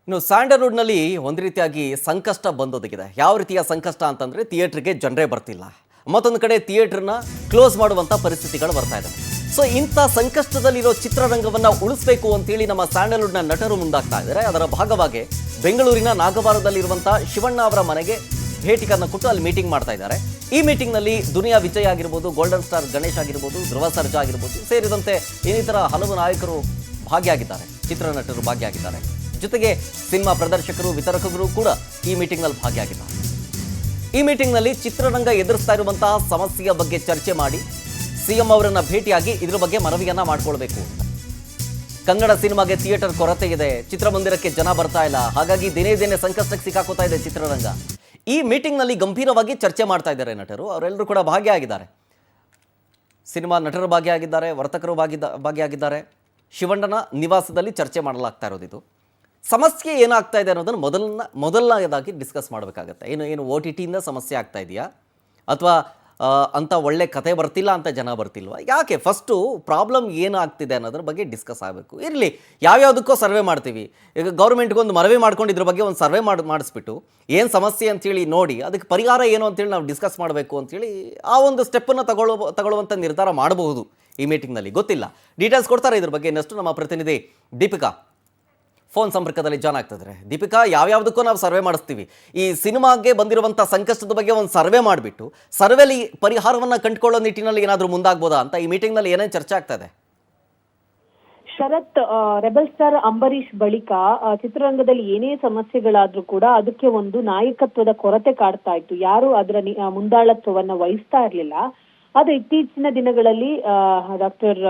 ಇನ್ನು ಸ್ಯಾಂಡಲ್ವುಡ್ನಲ್ಲಿ ಒಂದು ರೀತಿಯಾಗಿ ಸಂಕಷ್ಟ ಬಂದೊದಗಿದೆ. ಯಾವ ರೀತಿಯ ಸಂಕಷ್ಟ ಅಂತಂದರೆ ಥಿಯೇಟ್ರಿಗೆ ಜನರೇ ಬರ್ತಿಲ್ಲ, ಮತ್ತೊಂದು ಕಡೆ ಥಿಯೇಟ್ರನ್ನ ಕ್ಲೋಸ್ ಮಾಡುವಂಥ ಪರಿಸ್ಥಿತಿಗಳು ಬರ್ತಾ ಇದೆ. ಸೊ ಇಂಥ ಸಂಕಷ್ಟದಲ್ಲಿರೋ ಚಿತ್ರರಂಗವನ್ನು ಉಳಿಸಬೇಕು ಅಂತೇಳಿ ನಮ್ಮ ಸ್ಯಾಂಡಲ್ವುಡ್ನ ನಟರು ಮುಂದಾಗ್ತಾ ಇದ್ದಾರೆ. ಅದರ ಭಾಗವಾಗಿ ಬೆಂಗಳೂರಿನ ನಾಗವಾರದಲ್ಲಿರುವಂಥ ಶಿವಣ್ಣ ಅವರ ಮನೆಗೆ ಭೇಟಿಯನ್ನು ಕೊಟ್ಟು ಅಲ್ಲಿ ಮೀಟಿಂಗ್ ಮಾಡ್ತಾ ಇದ್ದಾರೆ. ಈ ಮೀಟಿಂಗ್ನಲ್ಲಿ ದುನಿಯಾ ವಿಜಯ್ ಆಗಿರ್ಬೋದು, ಗೋಲ್ಡನ್ ಸ್ಟಾರ್ ಗಣೇಶ್ ಆಗಿರ್ಬೋದು, ಧ್ರುವ ಸರ್ಜಾ ಆಗಿರ್ಬೋದು ಸೇರಿದಂತೆ ಇನ್ನಿತರ ಹಲವು ನಾಯಕರು ಭಾಗಿಯಾಗಿದ್ದಾರೆ, ಚಿತ್ರನಟರು ಭಾಗಿಯಾಗಿದ್ದಾರೆ. ಜೊತೆಗೆ ಸಿನಿಮಾ ಪ್ರದರ್ಶಕರು, ವಿತರಕರು ಕೂಡ ಈ ಮೀಟಿಂಗ್ನಲ್ಲಿ ಭಾಗಿಯಾಗಿದ್ದಾರೆ. ಈ ಮೀಟಿಂಗ್ನಲ್ಲಿ ಚಿತ್ರರಂಗ ಎದುರಿಸ್ತಾ ಇರುವಂತಹ ಸಮಸ್ಯೆಯ ಬಗ್ಗೆ ಚರ್ಚೆ ಮಾಡಿ ಸಿಎಂ ಅವರನ್ನ ಭೇಟಿಯಾಗಿ ಇದ್ರ ಬಗ್ಗೆ ಮನವಿಯನ್ನ ಮಾಡ್ಕೊಳ್ಬೇಕು ಅಂತ. ಕನ್ನಡ ಸಿನಿಮಾಗೆ ಥಿಯೇಟರ್ ಕೊರತೆ ಇದೆ, ಚಿತ್ರಮಂದಿರಕ್ಕೆ ಜನ ಬರ್ತಾ ಇಲ್ಲ, ಹಾಗಾಗಿ ದಿನೇ ದಿನೇ ಸಂಕಷ್ಟಕ್ಕೆ ಸಿಕ್ಕಾಕೋತಾ ಇದೆ ಚಿತ್ರರಂಗ. ಈ ಮೀಟಿಂಗ್ನಲ್ಲಿ ಗಂಭೀರವಾಗಿ ಚರ್ಚೆ ಮಾಡ್ತಾ ಇದ್ದಾರೆ ನಟರು. ಅವರೆಲ್ಲರೂ ಕೂಡ ಭಾಗಿಯಾಗಿದ್ದಾರೆ. ಸಿನಿಮಾ ನಟರು ಭಾಗಿಯಾಗಿದ್ದಾರೆ, ವರ್ತಕರು ಭಾಗಿಯಾಗಿದ್ದಾರೆ. ಶಿವಣ್ಣನ ನಿವಾಸದಲ್ಲಿ ಚರ್ಚೆ ಮಾಡಲಾಗ್ತಾ ಇರೋದಿದು. ಸಮಸ್ಯೆ ಏನಾಗ್ತಾ ಇದೆ ಅನ್ನೋದನ್ನು ಮೊದಲನೇದಾಗಿ ಡಿಸ್ಕಸ್ ಮಾಡಬೇಕಾಗತ್ತೆ. ಏನು OTTಯಿಂದ ಸಮಸ್ಯೆ ಆಗ್ತಾ ಇದೆಯಾ, ಅಥವಾ ಅಂಥ ಒಳ್ಳೆ ಕತೆ ಬರ್ತಿಲ್ಲ ಅಂತ ಜನ ಬರ್ತಿಲ್ವಾ, ಯಾಕೆ ಫಸ್ಟು ಪ್ರಾಬ್ಲಮ್ ಏನಾಗ್ತಿದೆ ಅನ್ನೋದ್ರ ಬಗ್ಗೆ ಡಿಸ್ಕಸ್ ಆಗಬೇಕು. ಇರಲಿ, ಯಾವ್ಯಾವುದಕ್ಕೋ ಸರ್ವೆ ಮಾಡ್ತೀವಿ. ಈಗ ಗೌರ್ಮೆಂಟ್ಗೊಂದು ಮನವಿ ಮಾಡ್ಕೊಂಡು ಇದ್ರ ಬಗ್ಗೆ ಒಂದು ಸರ್ವೆ ಮಾಡಿಸ್ಬಿಟ್ಟು ಏನು ಸಮಸ್ಯೆ ಅಂತೇಳಿ ನೋಡಿ ಅದಕ್ಕೆ ಪರಿಹಾರ ಏನು ಅಂತೇಳಿ ನಾವು ಡಿಸ್ಕಸ್ ಮಾಡಬೇಕು ಅಂತೇಳಿ ಆ ಒಂದು ಸ್ಟೆಪ್ಪನ್ನು ತಗೊಳ್ಳುವಂಥ ನಿರ್ಧಾರ ಮಾಡಬಹುದು ಈ ಮೀಟಿಂಗ್ನಲ್ಲಿ. ಗೊತ್ತಿಲ್ಲ, ಡೀಟೇಲ್ಸ್ ಕೊಡ್ತಾರೆ ಇದ್ರ ಬಗ್ಗೆ ಇನ್ನಷ್ಟು ನಮ್ಮ ಪ್ರತಿನಿಧಿ ದೀಪಿಕಾ ಫೋನ್ ಸಂಪರ್ಕದಲ್ಲಿ ಜಾಯ್ನ್ ಆಗ್ತಿದ್ದಾರೆ. ದೀಪಿಕಾ, ಯಾವ್ಯಾವುದಕ್ಕೂ ನಾವು ಸರ್ವೆ ಮಾಡಿಸ್ತೀವಿ. ಈ ಸಿನಿಮಾಗೆ ಬಂದಿರುವಂಥ ಸಂಕಷ್ಟದ ಬಗ್ಗೆ ಒಂದು ಸರ್ವೆ ಮಾಡಿಬಿಟ್ಟು ಸರ್ವೆಲಿ ಪರಿಹಾರವನ್ನು ಕಂಡುಕೊಳ್ಳೋ ನಿಟ್ಟಿನಲ್ಲಿ ಏನಾದರೂ ಮುಂದಾಗ್ಬೋದಾ ಅಂತ ಈ ಮೀಟಿಂಗ್ನಲ್ಲಿ ಏನೇನು ಚರ್ಚೆ ಆಗ್ತಾ ಇದೆ? ಶರತ್, ರೆಬಲ್ ಸ್ಟಾರ್ ಅಂಬರೀಷ್ ಬಳಿಕ ಚಿತ್ರರಂಗದಲ್ಲಿ ಏನೇ ಸಮಸ್ಯೆಗಳಾದ್ರೂ ಕೂಡ ಅದಕ್ಕೆ ಒಂದು ನಾಯಕತ್ವದ ಕೊರತೆ ಕಾಡ್ತಾ ಇತ್ತು. ಯಾರು ಅದರ ಮುಂದಾಳತ್ವವನ್ನ ವಹಿಸ್ತಾ ಇರ್ಲಿಲ್ಲ. ಅದು ಇತ್ತೀಚಿನ ದಿನಗಳಲ್ಲಿ ಡಾಕ್ಟರ್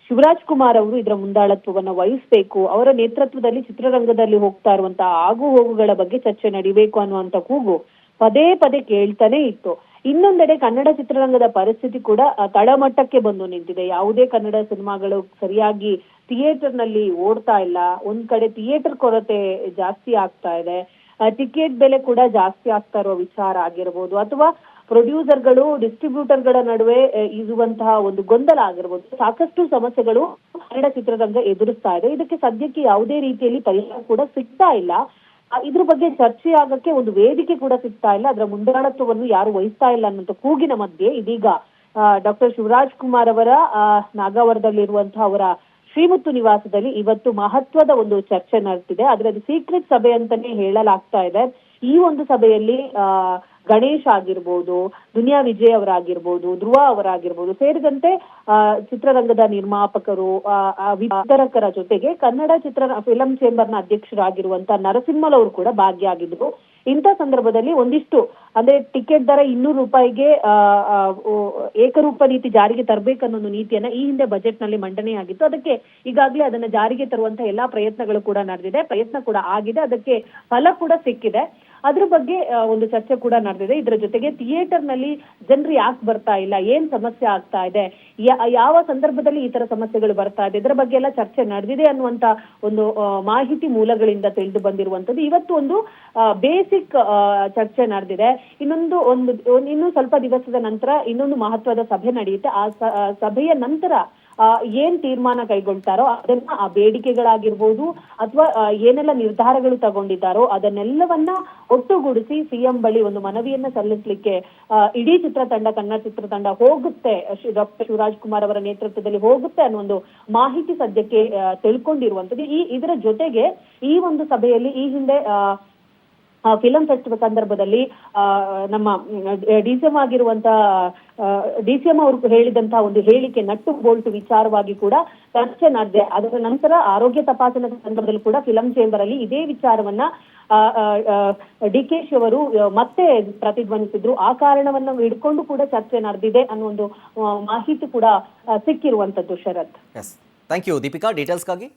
ಶಿವರಾಜ್ ಕುಮಾರ್ ಅವರು ಇದರ ಮುಂದಾಳತ್ವವನ್ನ ವಹಿಸಬೇಕು, ಅವರ ನೇತೃತ್ವದಲ್ಲಿ ಚಿತ್ರರಂಗದಲ್ಲಿ ಹೋಗ್ತಾ ಇರುವಂತಹ ಆಗು ಹೋಗುಗಳ ಬಗ್ಗೆ ಚರ್ಚೆ ನಡಿಬೇಕು ಅನ್ನುವಂತ ಕೂಗು ಪದೇ ಪದೇ ಕೇಳ್ತಾನೆ ಇತ್ತು. ಇನ್ನೊಂದೆಡೆ ಕನ್ನಡ ಚಿತ್ರರಂಗದ ಪರಿಸ್ಥಿತಿ ಕೂಡ ತಳಮಟ್ಟಕ್ಕೆ ಬಂದು ನಿಂತಿದೆ. ಯಾವುದೇ ಕನ್ನಡ ಸಿನಿಮಾಗಳು ಸರಿಯಾಗಿ ಥಿಯೇಟರ್ ನಲ್ಲಿ ಓಡ್ತಾ ಇಲ್ಲ. ಒಂದ್ ಕಡೆ ಥಿಯೇಟರ್ ಕೊರತೆ ಜಾಸ್ತಿ ಆಗ್ತಾ ಇದೆ, ಟಿಕೆಟ್ ಬೆಲೆ ಕೂಡ ಜಾಸ್ತಿ ಆಗ್ತಾ ಇರೋ ವಿಚಾರ ಆಗಿರ್ಬೋದು, ಅಥವಾ ಪ್ರೊಡ್ಯೂಸರ್ಗಳು ಡಿಸ್ಟ್ರಿಬ್ಯೂಟರ್ಗಳ ನಡುವೆ ಇರುವಂತಹ ಒಂದು ಗೊಂದಲ ಆಗಿರ್ಬೋದು. ಸಾಕಷ್ಟು ಸಮಸ್ಯೆಗಳು ಕನ್ನಡ ಚಿತ್ರರಂಗ ಎದುರಿಸ್ತಾ ಇದೆ. ಇದಕ್ಕೆ ಸದ್ಯಕ್ಕೆ ಯಾವುದೇ ರೀತಿಯಲ್ಲಿ ಪರಿಹಾರ ಕೂಡ ಸಿಗ್ತಾ ಇಲ್ಲ. ಇದ್ರ ಬಗ್ಗೆ ಚರ್ಚೆ ಆಗಕ್ಕೆ ಒಂದು ವೇದಿಕೆ ಕೂಡ ಸಿಗ್ತಾ ಇಲ್ಲ. ಅದರ ಮುಂದಾಳತ್ವವನ್ನು ಯಾರು ವಹಿಸ್ತಾ ಇಲ್ಲ ಅನ್ನೋ ಕೂಗಿನ ಮಧ್ಯೆ ಇದೀಗ ಡಾಕ್ಟರ್ ಶಿವರಾಜ್ ಕುಮಾರ್ ಅವರ ನಾಗಾವರದಲ್ಲಿರುವಂತಹ ಅವರ ಶ್ರೀಮುತ್ತು ನಿವಾಸದಲ್ಲಿ ಇವತ್ತು ಮಹತ್ವದ ಒಂದು ಚರ್ಚೆ ನಡೆದಿದೆ. ಅದರಲ್ಲಿ ಸೀಕ್ರೆಟ್ ಸಭೆ ಅಂತಾನೆ ಹೇಳಲಾಗ್ತಾ ಇದೆ. ಈ ಒಂದು ಸಭೆಯಲ್ಲಿ ಗಣೇಶ್ ಆಗಿರ್ಬೋದು, ದುನಿಯಾ ವಿಜಯ್ ಅವರಾಗಿರ್ಬೋದು, ಧ್ರುವ ಅವರಾಗಿರ್ಬೋದು ಸೇರಿದಂತೆ ಚಿತ್ರರಂಗದ ನಿರ್ಮಾಪಕರು, ವಿತರಕರ ಜೊತೆಗೆ ಕನ್ನಡ ಫಿಲಂ ಚೇಂಬರ್ನ ಅಧ್ಯಕ್ಷರಾಗಿರುವಂತ ನರಸಿಂಹಲ್ ಅವರು ಕೂಡ ಭಾಗಿಯಾಗಿದ್ರು. ಇಂಥ ಸಂದರ್ಭದಲ್ಲಿ ಒಂದಿಷ್ಟು ಅಂದ್ರೆ ಟಿಕೆಟ್ ದರ 200 ರೂಪಾಯಿಗೆ ಏಕರೂಪ ನೀತಿ ಜಾರಿಗೆ ತರಬೇಕನ್ನೋ ನೀತಿಯನ್ನ ಈ ಹಿಂದೆ ಬಜೆಟ್ ನಲ್ಲಿ ಮಂಡನೆಯಾಗಿತ್ತು. ಅದಕ್ಕೆ ಈಗಾಗಲೇ ಅದನ್ನ ಜಾರಿಗೆ ತರುವಂತ ಎಲ್ಲಾ ಪ್ರಯತ್ನಗಳು ಕೂಡ ನಡೆದಿದೆ, ಪ್ರಯತ್ನ ಕೂಡ ಆಗಿದೆ, ಅದಕ್ಕೆ ಫಲ ಕೂಡ ಸಿಕ್ಕಿದೆ. ಅದ್ರ ಬಗ್ಗೆ ಒಂದು ಚರ್ಚೆ ಕೂಡ ನಡೆದಿದೆ. ಇದರ ಜೊತೆಗೆ ಥಿಯೇಟರ್ ನಲ್ಲಿ ಜನರು ಯಾಕೆ ಬರ್ತಾ ಇಲ್ಲ, ಏನ್ ಸಮಸ್ಯೆ ಆಗ್ತಾ ಇದೆ, ಯಾವ ಸಂದರ್ಭದಲ್ಲಿ ಈ ತರ ಸಮಸ್ಯೆಗಳು ಬರ್ತಾ ಇದೆ, ಇದರ ಬಗ್ಗೆ ಎಲ್ಲ ಚರ್ಚೆ ನಡೆದಿದೆ ಅನ್ನುವಂತ ಒಂದು ಮಾಹಿತಿ ಮೂಲಗಳಿಂದ ತಿಳಿದು ಬಂದಿರುವಂತದ್ದು. ಇವತ್ತು ಒಂದು ಬೇಸಿಕ್ ಚರ್ಚೆ ನಡೆದಿದೆ. ಇನ್ನು ಸ್ವಲ್ಪ ದಿವಸದ ನಂತರ ಇನ್ನೊಂದು ಮಹತ್ವದ ಸಭೆ ನಡೆಯುತ್ತೆ. ಆ ಸಭೆಯ ನಂತರ ಏನ್ ತೀರ್ಮಾನ ಕೈಗೊಳ್ತಾರೋ ಅದನ್ನ ಆ ಬೇಡಿಕೆಗಳಾಗಿರ್ಬೋದು ಅಥವಾ ಏನೆಲ್ಲ ನಿರ್ಧಾರಗಳು ತಗೊಂಡಿದ್ದಾರೋ ಅದನ್ನೆಲ್ಲವನ್ನ ಒಟ್ಟುಗೂಡಿಸಿ ಸಿಎಂ ಬಳಿ ಒಂದು ಮನವಿಯನ್ನ ಸಲ್ಲಿಸಲಿಕ್ಕೆ ಇಡೀ ಕನ್ನಡ ಚಿತ್ರತಂಡ ಹೋಗುತ್ತೆ, ಡಾಕ್ಟರ್ ಶಿವರಾಜ್ ಕುಮಾರ್ ಅವರ ನೇತೃತ್ವದಲ್ಲಿ ಹೋಗುತ್ತೆ ಅನ್ನೋ ಒಂದು ಮಾಹಿತಿ ಸದ್ಯಕ್ಕೆ ತಿಳ್ಕೊಂಡಿರುವಂತದ್ದು. ಇದರ ಜೊತೆಗೆ ಈ ಒಂದು ಸಭೆಯಲ್ಲಿ ಈ ಹಿಂದೆ ಫಿಲಂ ಫೆಸ್ಟಿವಲ್ ಸಂದರ್ಭದಲ್ಲಿ ನಮ್ಮ ಡಿಸಿಎಂ ಆಗಿರುವಂತ ಡಿಸಿಎಂ ಅವರು ಹೇಳಿದಂತಹ ಒಂದು ಹೇಳಿಕೆ ನಟ್ಟು ಬೋಲ್ಟ್ ವಿಚಾರವಾಗಿ ಕೂಡ ಚರ್ಚೆ ನಡೆದಿದೆ. ಅದರ ನಂತರ ಆರೋಗ್ಯ ತಪಾಸಣೆ ಸಂದರ್ಭದಲ್ಲಿ ಕೂಡ ಫಿಲಂ ಚೇಂಬರ್ ಅಲ್ಲಿ ಇದೇ ವಿಚಾರವನ್ನ DKಶಿ ಅವರು ಮತ್ತೆ ಪ್ರತಿಧ್ವನಿಸಿದ್ರು. ಆ ಕಾರಣವನ್ನ ಹಿಡ್ಕೊಂಡು ಕೂಡ ಚರ್ಚೆ ನಡೆದಿದೆ ಅನ್ನೋ ಒಂದು ಮಾಹಿತಿ ಕೂಡ ಸಿಕ್ಕಿರುವಂತದ್ದು. ಶರತ್, ಥ್ಯಾಂಕ್ ಯು ದೀಪಿಕಾ ಡೀಟೇಲ್ಸ್ಗಾಗಿ.